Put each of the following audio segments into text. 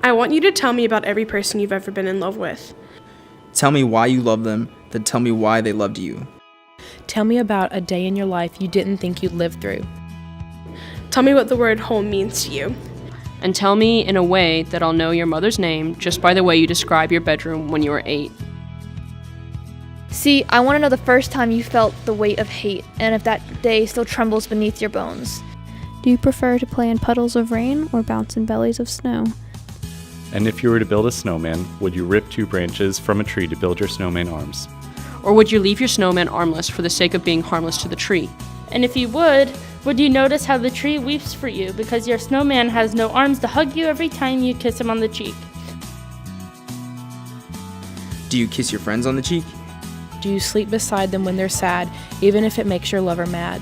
I want you to tell me about every person you've ever been in love with. Tell me why you love them, then tell me why they loved you. Tell me about a day in your life you didn't think you'd live through. Tell me what the word home means to you. And tell me in a way that I'll know your mother's name just by the way you describe your bedroom when you were 8. See, I want to know the first time you felt the weight of hate, and if that day still trembles beneath your bones. Do you prefer to play in puddles of rain or bounce in bellies of snow? And if you were to build a snowman, would you rip 2 branches from a tree to build your snowman arms? Or would you leave your snowman armless for the sake of being harmless to the tree? And if you would you notice how the tree weeps for you because your snowman has no arms to hug you every time you kiss him on the cheek? Do you kiss your friends on the cheek? Do you sleep beside them when they're sad, even if it makes your lover mad?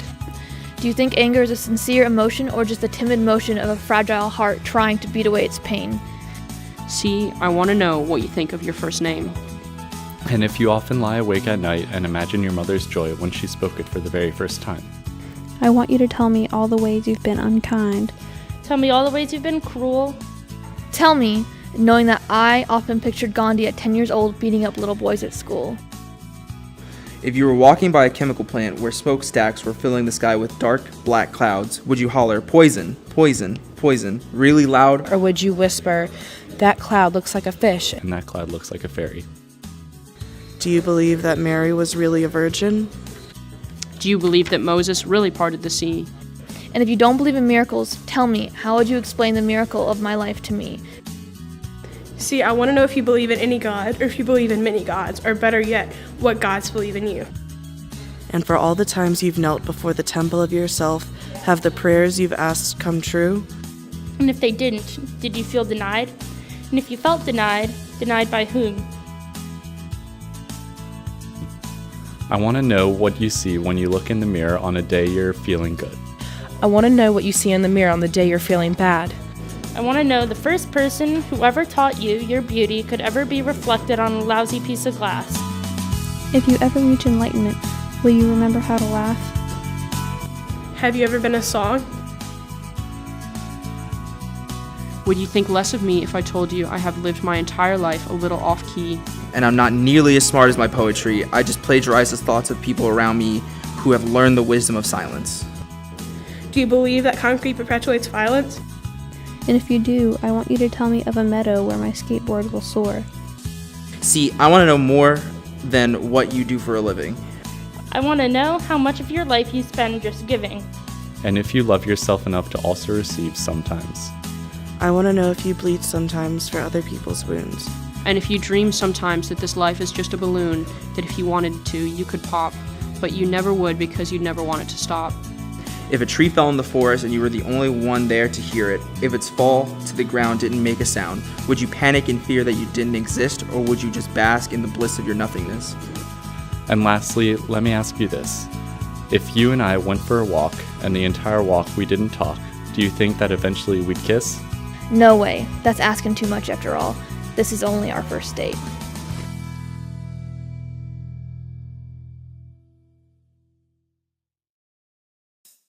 Do you think anger is a sincere emotion or just the timid motion of a fragile heart trying to beat away its pain? See, I want to know what you think of your first name. And if you often lie awake at night and imagine your mother's joy when she spoke it for the very first time. I want you to tell me all the ways you've been unkind. Tell me all the ways you've been cruel. Tell me, knowing that I often pictured Gandhi at 10 years old beating up little boys at school. If you were walking by a chemical plant where smokestacks were filling the sky with dark, black clouds, would you holler, "Poison, poison, poison," really loud? Or would you whisper, "That cloud looks like a fish"? And that cloud looks like a fairy. Do you believe that Mary was really a virgin? Do you believe that Moses really parted the sea? And if you don't believe in miracles, tell me, how would you explain the miracle of my life to me? See, I want to know if you believe in any God, or if you believe in many gods, or better yet, what gods believe in you. And for all the times you've knelt before the temple of yourself, have the prayers you've asked come true? And if they didn't, did you feel denied? And if you felt denied by whom? I want to know what you see when you look in the mirror on a day you're feeling good. I want to know what you see in the mirror on the day you're feeling bad. I want to know the first person who ever taught you your beauty could ever be reflected on a lousy piece of glass. If you ever reach enlightenment, will you remember how to laugh? Have you ever been a song? Would you think less of me if I told you I have lived my entire life a little off-key? And I'm not nearly as smart as my poetry. I just plagiarize the thoughts of people around me who have learned the wisdom of silence. Do you believe that concrete perpetuates violence? And if you do, I want you to tell me of a meadow where my skateboard will soar. See, I want to know more than what you do for a living. I want to know how much of your life you spend just giving. And if you love yourself enough to also receive sometimes. I want to know if you bleed sometimes for other people's wounds. And if you dream sometimes that this life is just a balloon, that if you wanted to, you could pop, but you never would because you never want it to stop. If a tree fell in the forest and you were the only one there to hear it, if its fall to the ground didn't make a sound, would you panic in fear that you didn't exist, or would you just bask in the bliss of your nothingness? And lastly, let me ask you this. If you and I went for a walk, and the entire walk we didn't talk, do you think that eventually we'd kiss? No way. That's asking too much after all. This is only our first date.